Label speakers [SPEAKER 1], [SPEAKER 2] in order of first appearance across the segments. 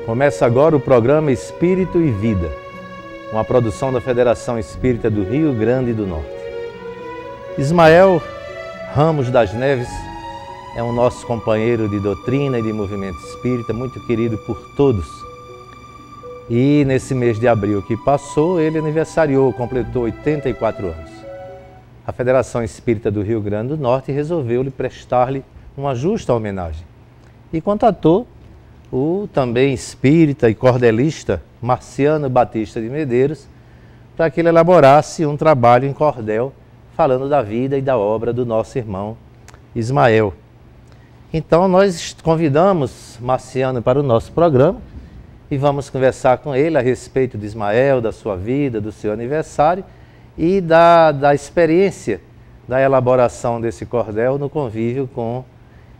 [SPEAKER 1] Começa agora o programa Espírito e Vida, uma produção da Federação Espírita do Rio Grande do Norte. Ismael Ramos das Neves é um nosso companheiro de doutrina e de movimento espírita, muito querido por todos. E nesse mês de abril que passou, ele aniversariou, completou 84 anos. A Federação Espírita do Rio Grande do Norte resolveu prestar-lhe uma justa homenagem e contatou o também espírita e cordelista Marciano Batista de Medeiros para que ele elaborasse um trabalho em cordel falando da vida e da obra do nosso irmão Ismael. Então nós convidamos Marciano para o nosso programa e vamos conversar com ele a respeito de Ismael, da sua vida, do seu aniversário e da experiência da elaboração desse cordel no convívio com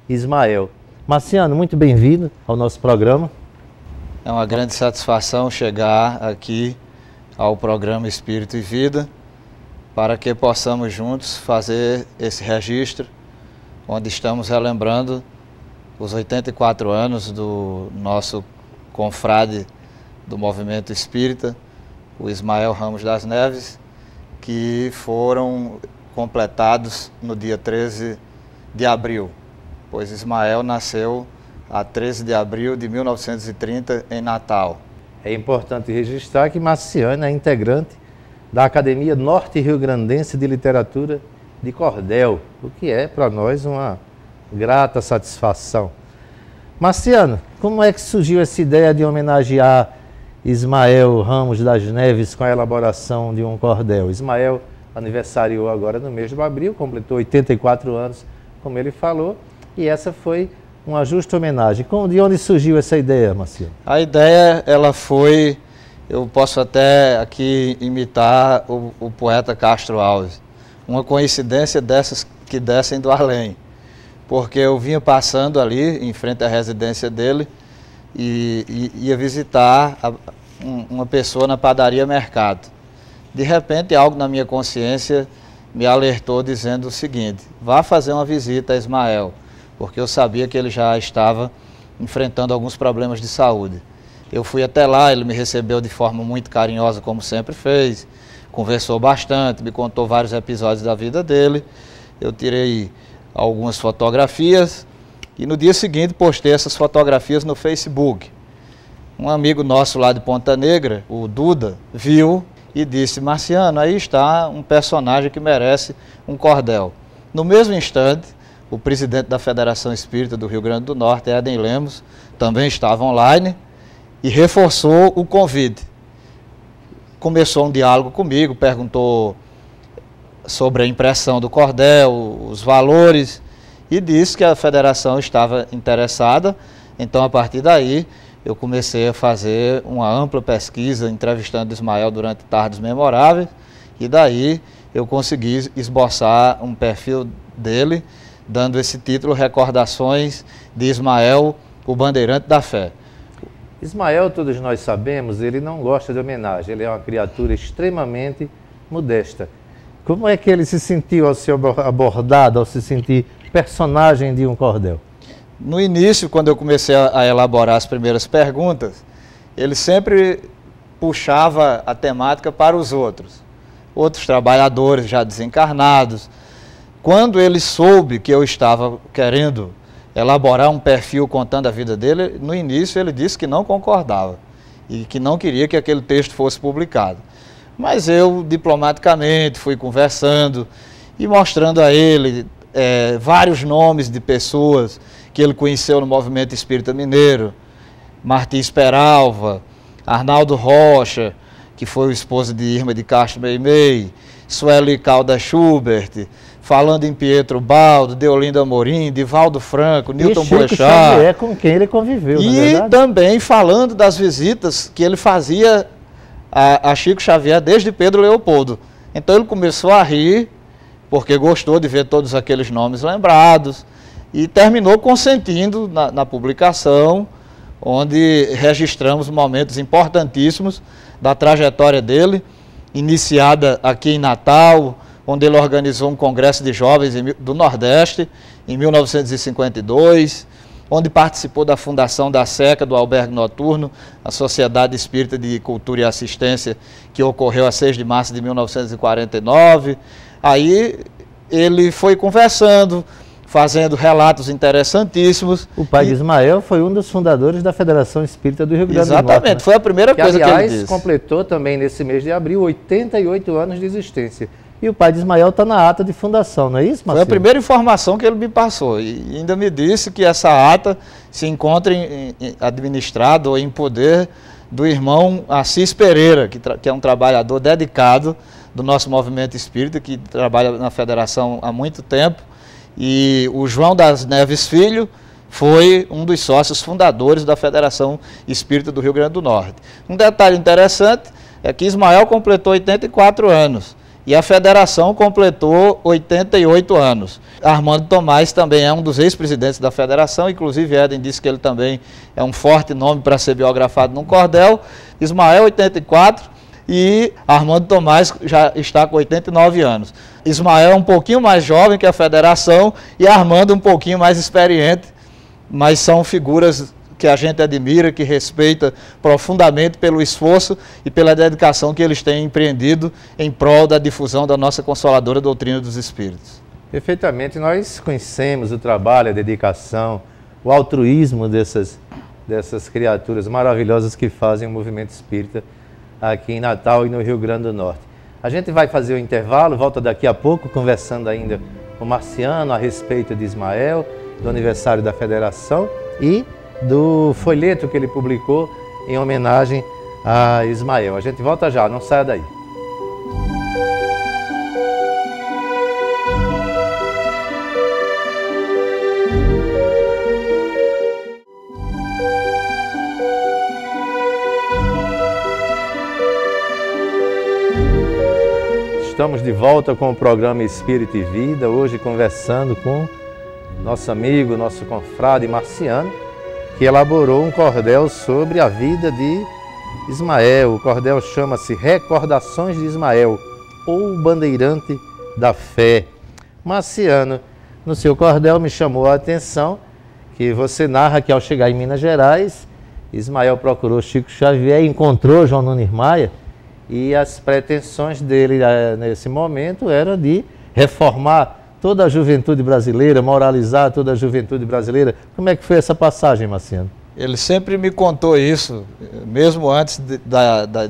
[SPEAKER 1] Ismael. Marciano, muito bem-vindo ao nosso programa.
[SPEAKER 2] É uma grande satisfação chegar aqui ao programa Espírito e Vida para que possamos juntos fazer esse registro, onde estamos relembrando os 84 anos do nosso confrade do movimento espírita, o Ismael Ramos das Neves, que foram completados no dia 13 de abril. Pois Ismael nasceu a 13 de abril de 1930 em Natal.
[SPEAKER 1] É importante registrar que Marciano é integrante da Academia Norte Rio-Grandense de Literatura de Cordel, o que é para nós uma grata satisfação. Marciano, como é que surgiu essa ideia de homenagear Ismael Ramos das Neves com a elaboração de um cordel? Ismael aniversariou agora no mês de abril, completou 84 anos, como ele falou, e essa foi uma justa homenagem. De onde surgiu essa ideia, Marciano?
[SPEAKER 2] A ideia, ela foi, eu posso até aqui imitar o poeta Castro Alves, uma coincidência dessas que descem do além, porque eu vinha passando ali em frente à residência dele e ia visitar uma pessoa na padaria Mercado. De repente, algo na minha consciência me alertou dizendo o seguinte: vá fazer uma visita a Ismael, porque eu sabia que ele já estava enfrentando alguns problemas de saúde. Eu fui até lá, ele me recebeu de forma muito carinhosa, como sempre fez, conversou bastante, me contou vários episódios da vida dele, eu tirei algumas fotografias e no dia seguinte postei essas fotografias no Facebook. Um amigo nosso lá de Ponta Negra, o Duda, viu e disse: Marciano, aí está um personagem que merece um cordel. No mesmo instante, o presidente da Federação Espírita do Rio Grande do Norte, Éden Lemos, também estava online e reforçou o convite. Começou um diálogo comigo, perguntou sobre a impressão do cordel, os valores, e disse que a federação estava interessada. Então, a partir daí, eu comecei a fazer uma ampla pesquisa, entrevistando Ismael durante tardes memoráveis, e daí eu consegui esboçar um perfil dele, dando esse título, Recordações de Ismael, o Bandeirante da Fé.
[SPEAKER 1] Ismael, todos nós sabemos, ele não gosta de homenagem, ele é uma criatura extremamente modesta. Como é que ele se sentiu ao ser abordado, ao se sentir personagem de um cordel?
[SPEAKER 2] No início, quando eu comecei a elaborar as primeiras perguntas, ele sempre puxava a temática para os outros trabalhadores já desencarnados. Quando ele soube que eu estava querendo elaborar um perfil contando a vida dele, no início ele disse que não concordava e que não queria que aquele texto fosse publicado. Mas eu, diplomaticamente, fui conversando e mostrando a ele vários nomes de pessoas que ele conheceu no movimento espírita mineiro: Martins Peralva, Arnaldo Rocha, que foi o esposo de Irma de Castro Meimei, Sueli Calda Schubert, falando em Pietro Baldo, Deolinda Amorim, Divaldo Franco, Newton Boechat.
[SPEAKER 1] É com quem ele conviveu,
[SPEAKER 2] e também falando das visitas que ele fazia a Chico Xavier desde Pedro Leopoldo. Então ele começou a rir, porque gostou de ver todos aqueles nomes lembrados, e terminou consentindo na publicação, onde registramos momentos importantíssimos da trajetória dele, iniciada aqui em Natal, onde ele organizou um congresso de jovens do Nordeste, em 1952, onde participou da fundação da SECA, do Albergue Noturno, a Sociedade Espírita de Cultura e Assistência, que ocorreu a 6 de março de 1949. Aí ele foi conversando, fazendo relatos interessantíssimos.
[SPEAKER 1] O pai de Ismael foi um dos fundadores da Federação Espírita do Rio Grande do Norte.
[SPEAKER 2] Exatamente, né? Foi a primeira coisa que ele disse.
[SPEAKER 1] Completou também nesse mês de abril 88 anos de existência. E o pai de Ismael está na ata de fundação, não é isso, Marcelo?
[SPEAKER 2] Foi a primeira informação que ele me passou. E ainda me disse que essa ata se encontra administrada ou em poder do irmão Assis Pereira, que é um trabalhador dedicado do nosso movimento espírita, que trabalha na federação há muito tempo. E o João das Neves Filho foi um dos sócios fundadores da Federação Espírita do Rio Grande do Norte. Um detalhe interessante é que Ismael completou 84 anos e a federação completou 88 anos. Armando Tomás também é um dos ex-presidentes da federação, inclusive Éden disse que ele também é um forte nome para ser biografado num cordel. Ismael, 84, e Armando Tomás já está com 89 anos. Ismael é um pouquinho mais jovem que a federação e Armando um pouquinho mais experiente, mas são figuras que a gente admira, que respeita profundamente pelo esforço e pela dedicação que eles têm empreendido em prol da difusão da nossa consoladora doutrina dos Espíritos.
[SPEAKER 1] Perfeitamente, nós conhecemos o trabalho, a dedicação, o altruísmo dessas criaturas maravilhosas que fazem o movimento espírita aqui em Natal e no Rio Grande do Norte. A gente vai fazer o intervalo, volta daqui a pouco, conversando ainda com o Marciano a respeito de Ismael, do aniversário da Federação e do folheto que ele publicou em homenagem a Ismael. A gente volta já, não saia daí. Estamos de volta com o programa Espírito e Vida, hoje conversando com nosso amigo, nosso confrade Marciano, que elaborou um cordel sobre a vida de Ismael. O cordel chama-se Recordações de Ismael, ou Bandeirante da Fé. Marciano, no seu cordel me chamou a atenção que você narra que ao chegar em Minas Gerais, Ismael procurou Chico Xavier, encontrou João Nunes Maia, e as pretensões dele nesse momento era de reformar toda a juventude brasileira, moralizar toda a juventude brasileira. Como é que foi essa passagem, Marciano?
[SPEAKER 2] Ele sempre me contou isso, mesmo antes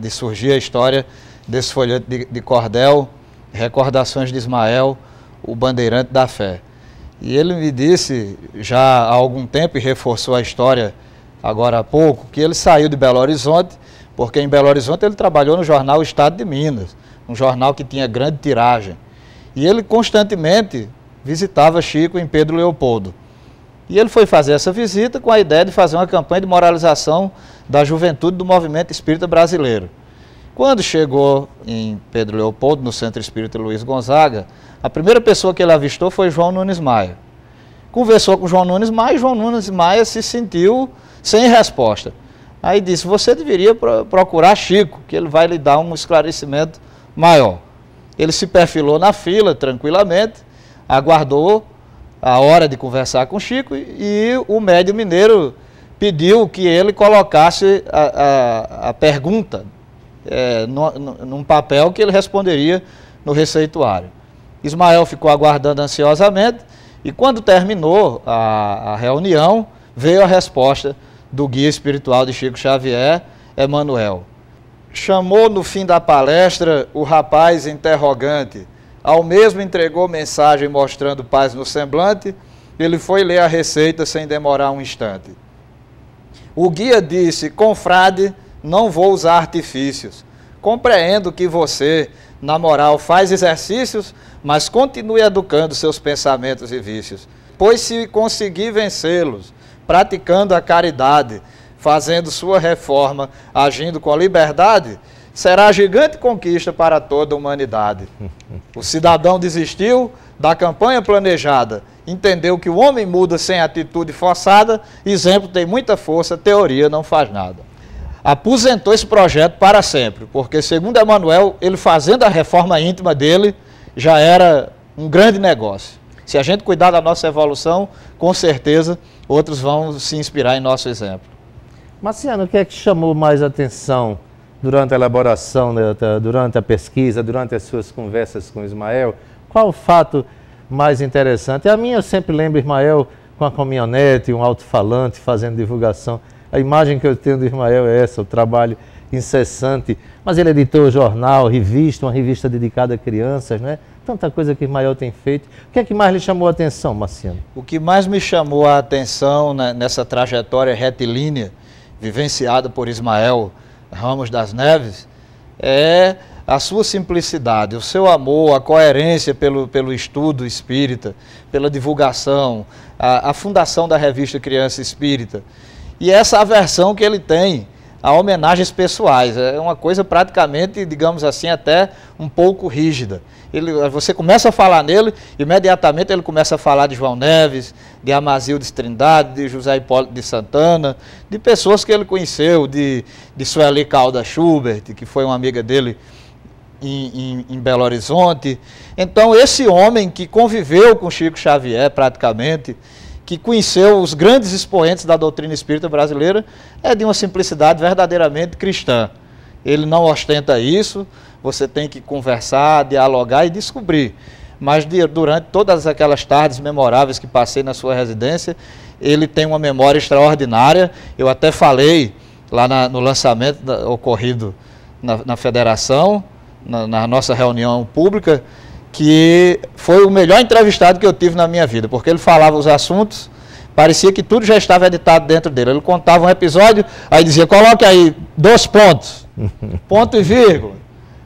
[SPEAKER 2] de surgir a história desse folheto de cordel, Recordações de Ismael, o Bandeirante da Fé. E ele me disse já há algum tempo, e reforçou a história agora há pouco, que ele saiu de Belo Horizonte, porque em Belo Horizonte ele trabalhou no jornal Estado de Minas, um jornal que tinha grande tiragem. E ele constantemente visitava Chico em Pedro Leopoldo. E ele foi fazer essa visita com a ideia de fazer uma campanha de moralização da juventude do movimento espírita brasileiro. Quando chegou em Pedro Leopoldo, no Centro Espírita Luiz Gonzaga, a primeira pessoa que ele avistou foi João Nunes Maia. Conversou com João Nunes Maia e João Nunes Maia se sentiu sem resposta. Aí disse, você deveria procurar Chico, que ele vai lhe dar um esclarecimento maior. Ele se perfilou na fila tranquilamente, aguardou a hora de conversar com Chico e o médium mineiro pediu que ele colocasse a pergunta num papel que ele responderia no receituário. Ismael ficou aguardando ansiosamente e quando terminou a reunião, veio a resposta do guia espiritual de Chico Xavier, Emanuel. Chamou no fim da palestra o rapaz interrogante, ao mesmo entregou mensagem mostrando paz no semblante, ele foi ler a receita sem demorar um instante. O guia disse, confrade, não vou usar artifícios, compreendo que você, na moral, faz exercícios, mas continue educando seus pensamentos e vícios, pois se conseguir vencê-los, praticando a caridade, fazendo sua reforma, agindo com a liberdade, será gigante conquista para toda a humanidade. O cidadão desistiu da campanha planejada entendeu que o homem muda sem atitude forçada, exemplo tem muita força, teoria não faz nada. Aposentou esse projeto para sempre, porque segundo Emmanuel, ele fazendo a reforma íntima dele, já era um grande negócio. Se a gente cuidar da nossa evolução, com certeza outros vão se inspirar em nosso exemplo.
[SPEAKER 1] Marciano, o que é que chamou mais atenção durante a elaboração, durante a pesquisa, durante as suas conversas com Ismael? Qual o fato mais interessante? A minha eu sempre lembro Ismael com a caminhonete, um alto-falante fazendo divulgação. A imagem que eu tenho do Ismael é essa, o trabalho incessante. Mas ele editou jornal, revista, uma revista dedicada a crianças, não é? Tanta coisa que Ismael tem feito. O que é que mais lhe chamou a atenção, Marciano?
[SPEAKER 2] O que mais me chamou a atenção nessa trajetória retilínea, vivenciada por Ismael Ramos das Neves, é a sua simplicidade, o seu amor, a coerência pelo estudo espírita, pela divulgação, a fundação da revista Criança Espírita. E essa aversão que ele tem a homenagens pessoais, é uma coisa praticamente, digamos assim, até um pouco rígida. Você começa a falar nele, imediatamente ele começa a falar de João Neves, de Amazildes Trindade, de José Hipólito de Santana, de pessoas que ele conheceu, de Sueli Calda Schubert, que foi uma amiga dele em Belo Horizonte. Então esse homem que conviveu com Chico Xavier praticamente, que conheceu os grandes expoentes da doutrina espírita brasileira, é de uma simplicidade verdadeiramente cristã. Ele não ostenta isso, você tem que conversar, dialogar e descobrir. Mas durante todas aquelas tardes memoráveis que passei na sua residência, ele tem uma memória extraordinária. Eu até falei lá no lançamento ocorrido na federação, na nossa reunião pública, que foi o melhor entrevistado que eu tive na minha vida, porque ele falava os assuntos, parecia que tudo já estava editado dentro dele. Ele contava um episódio, aí dizia, coloque aí 2 pontos, ponto e vírgula.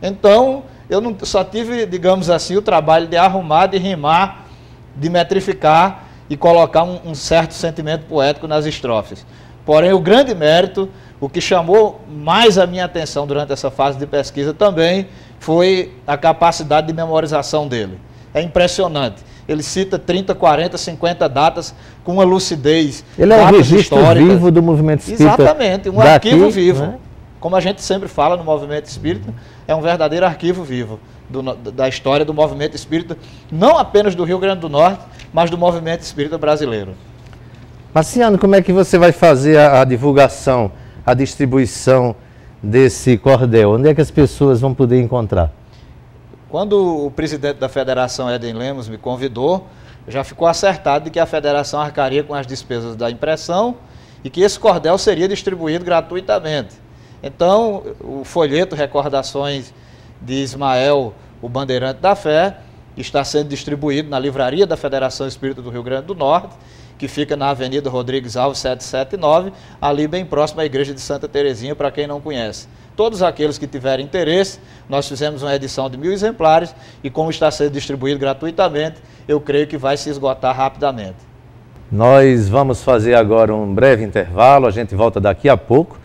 [SPEAKER 2] Então, eu não, só tive, digamos assim, o trabalho de arrumar, de rimar, de metrificar e colocar um certo sentimento poético nas estrofes. Porém, o grande mérito, o que chamou mais a minha atenção durante essa fase de pesquisa também, foi a capacidade de memorização dele. É impressionante. Ele cita 30, 40, 50 datas com uma lucidez.
[SPEAKER 1] Ele é um registro vivo do movimento espírita.
[SPEAKER 2] Exatamente, um arquivo vivo. Né? Como a gente sempre fala no movimento espírita, é um verdadeiro arquivo vivo da história do movimento espírita, não apenas do Rio Grande do Norte, mas do movimento espírita brasileiro.
[SPEAKER 1] Marciano, como é que você vai fazer a divulgação, a distribuição desse cordel? Onde é que as pessoas vão poder encontrar?
[SPEAKER 2] Quando o presidente da federação, Éden Lemos, me convidou, já ficou acertado de que a federação arcaria com as despesas da impressão e que esse cordel seria distribuído gratuitamente. Então, o folheto Recordações de Ismael, o Bandeirante da Fé, está sendo distribuído na livraria da Federação Espírita do Rio Grande do Norte, que fica na Avenida Rodrigues Alves 779, ali bem próximo à Igreja de Santa Terezinha, para quem não conhece. Todos aqueles que tiverem interesse, nós fizemos uma edição de 1000 exemplares e como está sendo distribuído gratuitamente, eu creio que vai se esgotar rapidamente.
[SPEAKER 1] Nós vamos fazer agora um breve intervalo, a gente volta daqui a pouco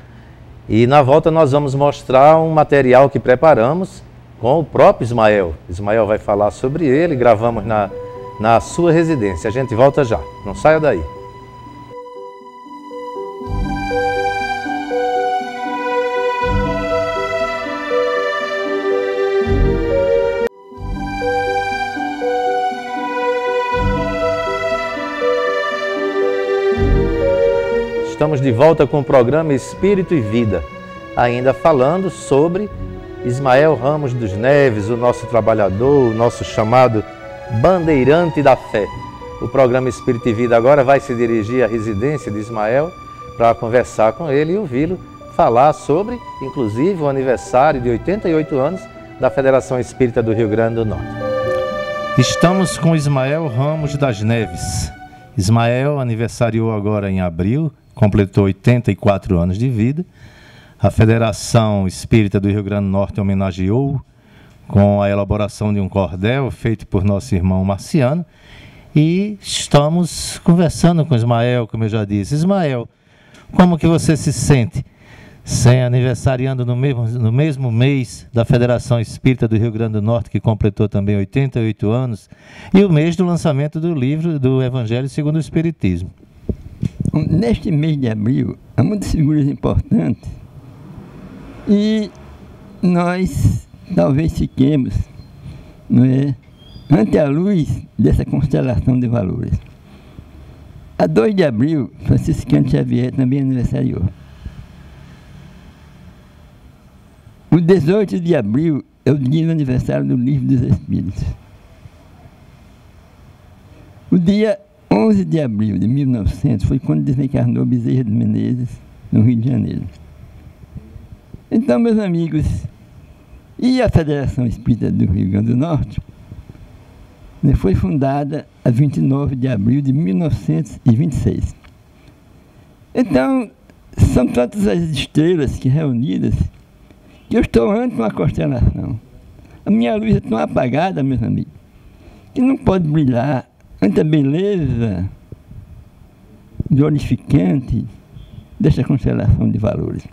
[SPEAKER 1] e na volta nós vamos mostrar um material que preparamos com o próprio Ismael. Ismael vai falar sobre ele, gravamos na sua residência. A gente volta já, não saia daí. Estamos de volta com o programa Espírito e Vida, ainda falando sobre Ismael Ramos dos Neves, o nosso trabalhador, o nosso chamado Bandeirante da Fé. O programa Espírito e Vida agora vai se dirigir à residência de Ismael para conversar com ele e ouvi-lo falar sobre, inclusive, o aniversário de 88 anos da Federação Espírita do Rio Grande do Norte. Estamos com Ismael Ramos das Neves. Ismael aniversariou agora em abril, completou 84 anos de vida. A Federação Espírita do Rio Grande do Norte homenageou com a elaboração de um cordel feito por nosso irmão Marciano. E estamos conversando com Ismael, como eu já disse. Ismael, como que você se sente aniversariando no mesmo mês da Federação Espírita do Rio Grande do Norte, que completou também 88 anos, e o mês do lançamento do livro do Evangelho segundo o Espiritismo.
[SPEAKER 3] Neste mês de abril, há muitas figuras importantes e nós talvez fiquemos, não é, ante a luz dessa constelação de valores. A 2 de abril, Francisco Cândido Xavier também aniversariou. O 18 de abril é o dia do aniversário do Livro dos Espíritos. O dia 11 de abril de 1900 foi quando desencarnou Bezerra de Menezes, no Rio de Janeiro. Então, meus amigos, e a Federação Espírita do Rio Grande do Norte foi fundada a 29 de abril de 1926. Então, são tantas as estrelas que reunidas que eu estou ante uma constelação. A minha luz é tão apagada, meus amigos, que não pode brilhar ante a beleza glorificante desta constelação de valores.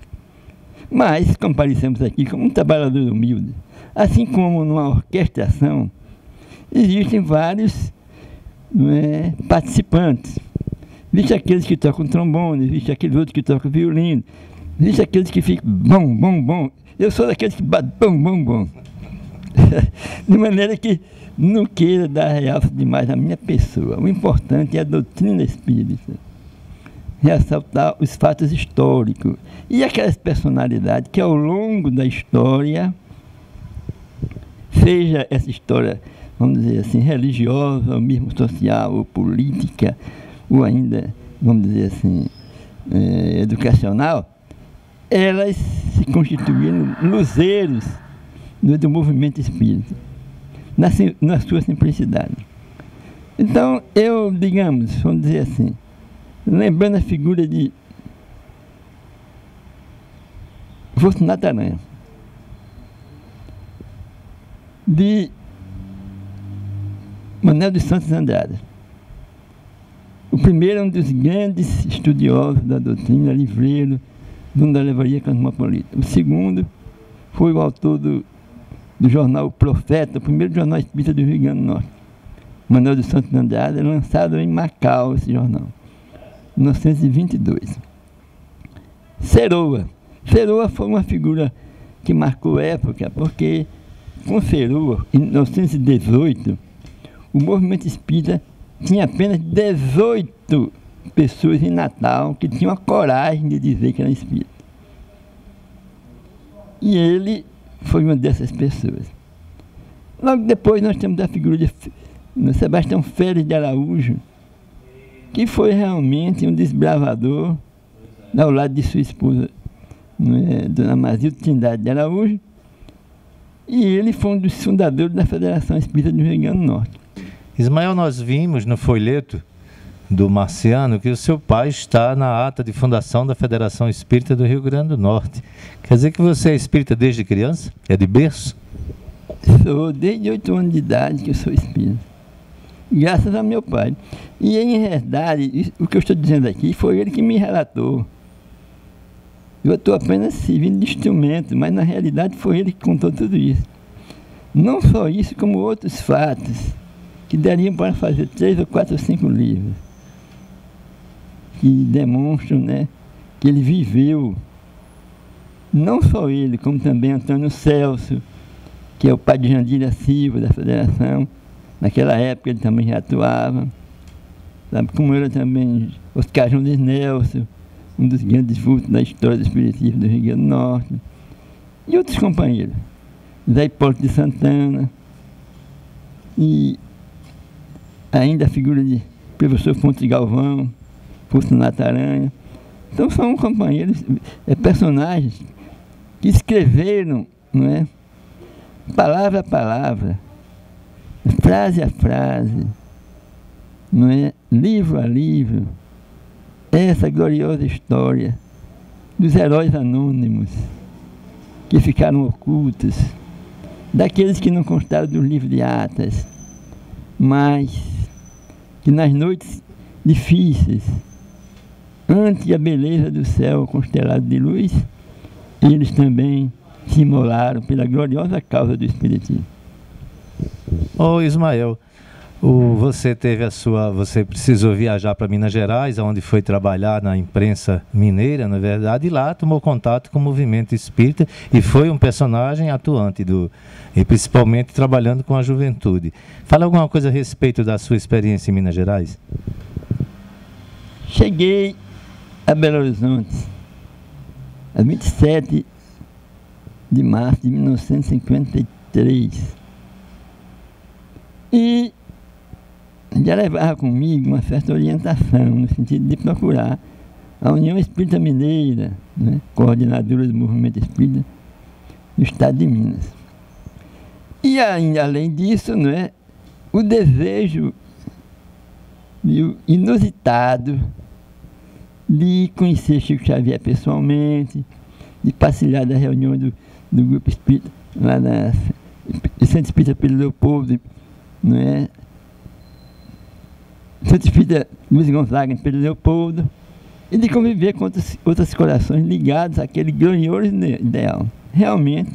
[SPEAKER 3] Mas comparecemos aqui como um trabalhador humilde. Assim como numa orquestração, existem vários participantes. Existem aqueles que tocam trombone, existem aqueles outros que tocam violino, existem aqueles que ficam bom, bom, bom. Eu sou daqueles que batem bom, bom, bom. De maneira que não queira dar realce demais à minha pessoa. O importante é a doutrina espírita. Ressaltar os fatos históricos e aquelas personalidades que ao longo da história, seja essa história, vamos dizer assim, religiosa, ou mesmo social, ou política, ou ainda, vamos dizer assim, educacional, elas se constituíram luzeiros do movimento espírita, na sua simplicidade. Então, eu, digamos, vamos dizer assim, lembrando a figura de Fortunato Aranha, de Manuel dos Santos Andrade. O primeiro é um dos grandes estudiosos da doutrina, livreiro, dono da Livraria Cosmopolita. O segundo foi o autor do jornal O Profeta, o primeiro jornal espírita do Rio Grande do Norte. Manuel dos Santos Andrade, lançado em Macau, esse jornal, em 1922. Ceroa. Ceroa foi uma figura que marcou época, porque com Ceroa, em 1918, o movimento espírita tinha apenas 18 pessoas em Natal que tinham a coragem de dizer que era espírita. E ele foi uma dessas pessoas. Logo depois nós temos a figura de Sebastião Félix de Araújo, que foi realmente um desbravador ao lado de sua esposa, Dona Mazilda Trindade de Araújo, e ele foi um dos fundadores da Federação Espírita do Rio Grande do Norte.
[SPEAKER 1] Ismael, nós vimos no folheto do Marciano que o seu pai está na ata de fundação da Federação Espírita do Rio Grande do Norte. Quer dizer que você é espírita desde criança? É de berço?
[SPEAKER 3] Sou desde 8 anos de idade que eu sou espírita, graças ao meu pai. E em verdade, o que eu estou dizendo aqui foi ele que me relatou. Eu estou apenas servindo de instrumento, mas na realidade foi ele que contou tudo isso. Não só isso, como outros fatos que dariam para fazer 3 ou 4 ou 5 livros, que demonstram, que ele viveu, não só ele, como também Antônio Celso, que é o pai de Jandira Silva, da Federação. Naquela época ele também já atuava, sabe? Como era também Oscar João de Nelson, um dos grandes vultos da história do espiritismo do Rio Grande do Norte, e outros companheiros, Zé Hipólito de Santana, e ainda a figura de professor Fonte Galvão, Fortunato Aranha. Então são companheiros, personagens que escreveram, palavra a palavra, frase a frase, livro a livro, essa gloriosa história dos heróis anônimos que ficaram ocultos, daqueles que não constaram do livro de atas, mas que nas noites difíceis, ante a beleza do céu constelado de luz, eles também se imolaram pela gloriosa causa do Espiritismo.
[SPEAKER 1] Ô Ismael, você precisou viajar para Minas Gerais, onde foi trabalhar na imprensa mineira, na verdade, e lá tomou contato com o movimento espírita e foi um personagem atuante, e principalmente trabalhando com a juventude. Fala alguma coisa a respeito da sua experiência em Minas Gerais?
[SPEAKER 3] Cheguei a Belo Horizonte a 27 de março de 1953 e já levava comigo uma certa orientação no sentido de procurar a União Espírita Mineira, né, coordenadora do movimento espírita no estado de Minas. E ainda, além disso, né, o desejo inusitado de conhecer Chico Xavier pessoalmente, de partilhar da reunião do grupo espírita lá na Centro Espírita Pedro Leopoldo, né? Centro Espírita Luiz Gonzaga em Pedro Leopoldo, e de conviver com outros corações ligados àquele glorioso ideal. Realmente,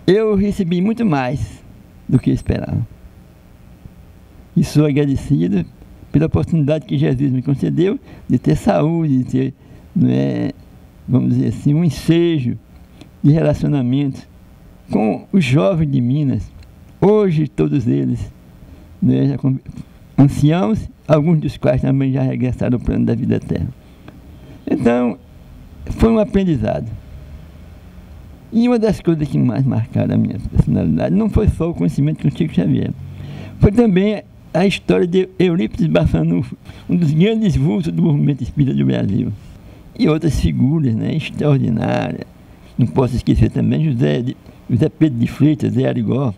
[SPEAKER 3] eu recebi muito mais do que esperava. E sou agradecido pela oportunidade que Jesus me concedeu de ter saúde, de ter, vamos dizer assim, um ensejo de relacionamento com os jovens de Minas. Hoje, todos eles, já anciãos, alguns dos quais também já regressaram ao plano da vida eterna. Então, foi um aprendizado. E uma das coisas que mais marcaram a minha personalidade não foi só o conhecimento com Chico Xavier, foi também a história de Eurípides Barçanufo, um dos grandes vultos do movimento espírita do Brasil. E outras figuras, extraordinárias. Não posso esquecer também José Pedro de Freitas, Zé Arigó,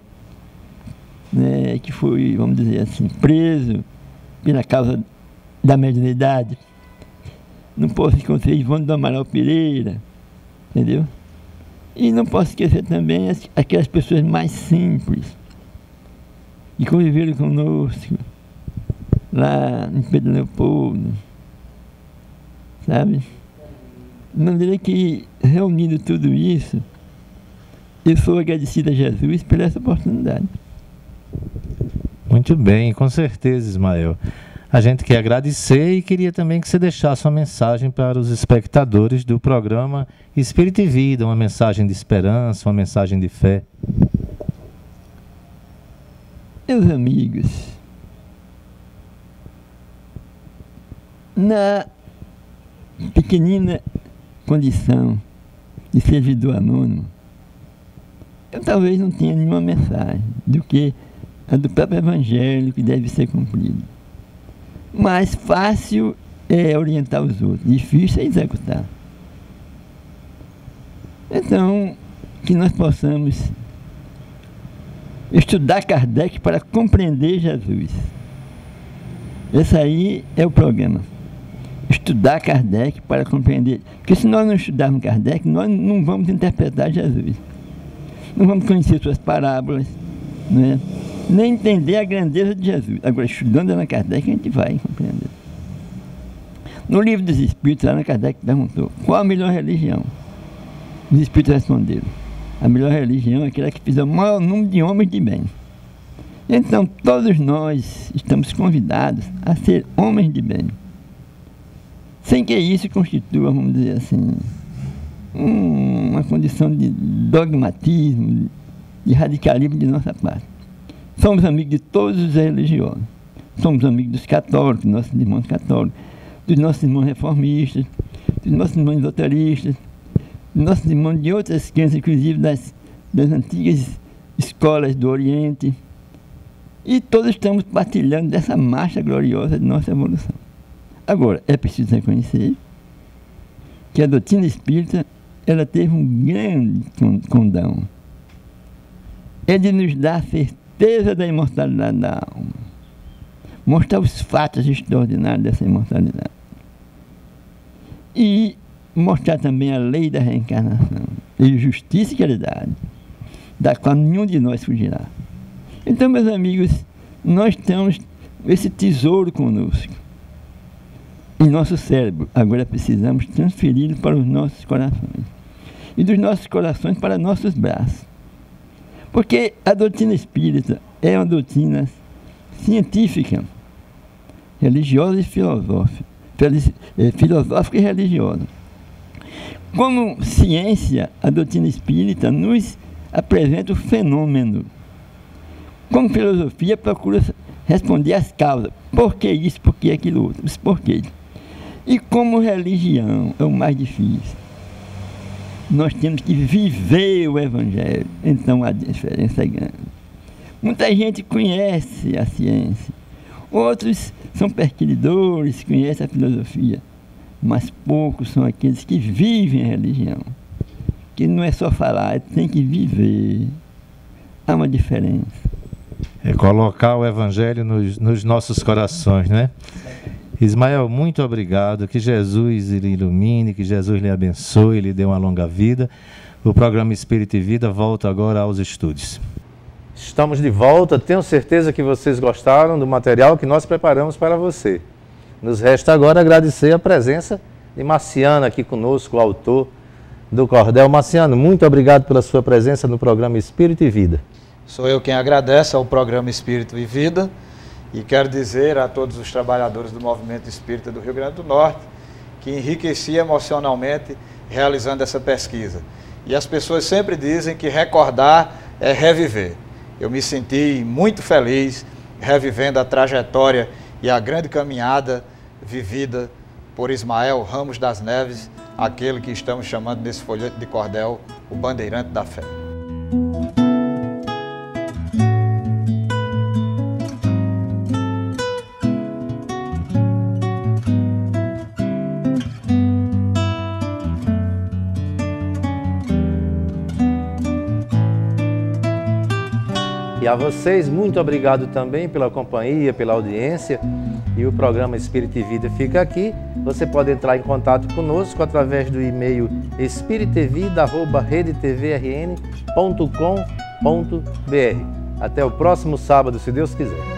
[SPEAKER 3] que foi, vamos dizer assim, preso pela causa da mediunidade. Não posso esquecer Ivone do Amaral Pereira, entendeu? E não posso esquecer também aquelas pessoas mais simples que conviveram conosco lá em Pedro Leopoldo, sabe? De maneira que, reunindo tudo isso, eu sou agradecido a Jesus por essa oportunidade.
[SPEAKER 1] Muito bem, com certeza, Ismael. A gente quer agradecer e queria também que você deixasse uma mensagem para os espectadores do programa Espírito e Vida, uma mensagem de esperança, uma mensagem de fé.
[SPEAKER 3] Meus amigos, na pequenina condição de servidor anônimo, eu talvez não tenha nenhuma mensagem do que a do próprio Evangelho que deve ser cumprido. Mas fácil é orientar os outros, difícil é executar. Então, que nós possamos estudar Kardec para compreender Jesus. Esse aí é o programa. Estudar Kardec para compreender. Porque se nós não estudarmos Kardec, nós não vamos interpretar Jesus. Não vamos conhecer suas parábolas, nem entender a grandeza de Jesus. Agora, estudando Allan Kardec, a gente vai compreender. No Livro dos Espíritos, Allan Kardec perguntou: qual a melhor religião? Os Espíritos responderam: a melhor religião é aquela que fizer o maior número de homens de bem. Então, todos nós estamos convidados a ser homens de bem. Sem que isso constitua, vamos dizer assim, uma condição de dogmatismo, de radicalismo de nossa parte. Somos amigos de todos os religiosos. Somos amigos dos católicos, dos nossos irmãos católicos, dos nossos irmãos reformistas, dos nossos irmãos esoteristas, dos nossos irmãos de outras crenças, inclusive das antigas escolas do Oriente. E todos estamos partilhando dessa marcha gloriosa de nossa evolução. Agora, é preciso reconhecer que a doutrina espírita, ela teve um grande condão. É de nos dar a certeza da imortalidade da alma. Mostrar os fatos extraordinários dessa imortalidade. E mostrar também a lei da reencarnação. E justiça e caridade, da qual nenhum de nós fugirá. Então, meus amigos, nós temos esse tesouro conosco. em nosso cérebro. Agora precisamos transferi-lo para os nossos corações. E dos nossos corações para nossos braços. Porque a doutrina espírita é uma doutrina científica, religiosa e filosófica. Filosófica e religiosa. Como ciência, a doutrina espírita nos apresenta o fenômeno. Como filosofia, procura responder às causas. Por que isso, por que aquilo outro? Os porquês. E como religião é o mais difícil. Nós temos que viver o Evangelho. Então a diferença é grande. Muita gente conhece a ciência. Outros são perquiridores, conhecem a filosofia. Mas poucos são aqueles que vivem a religião. Que não é só falar, tem que viver. Há uma diferença.
[SPEAKER 1] É colocar o Evangelho nos nossos corações, né? Ismael, muito obrigado. Que Jesus lhe ilumine, que Jesus lhe abençoe, lhe dê uma longa vida. O programa Espírito e Vida volta agora aos estúdios. Estamos de volta. Tenho certeza que vocês gostaram do material que nós preparamos para você. Nos resta agora agradecer a presença de Marciano aqui conosco, o autor do Cordel. Marciano, muito obrigado pela sua presença no programa Espírito e Vida.
[SPEAKER 2] Sou eu quem agradece ao programa Espírito e Vida e quero dizer a todos os trabalhadores do Movimento Espírita do Rio Grande do Norte que enriqueci emocionalmente realizando essa pesquisa. E as pessoas sempre dizem que recordar é reviver. Eu me senti muito feliz revivendo a trajetória e a grande caminhada vivida por Ismael Ramos das Neves, aquele que estamos chamando nesse folheto de cordel o Bandeirante da Fé.
[SPEAKER 1] E a vocês, muito obrigado também pela companhia, pela audiência. E o programa Espírito e Vida fica aqui. Você pode entrar em contato conosco através do e-mail espiritevida@redeTVRN.com.br. Até o próximo sábado, se Deus quiser.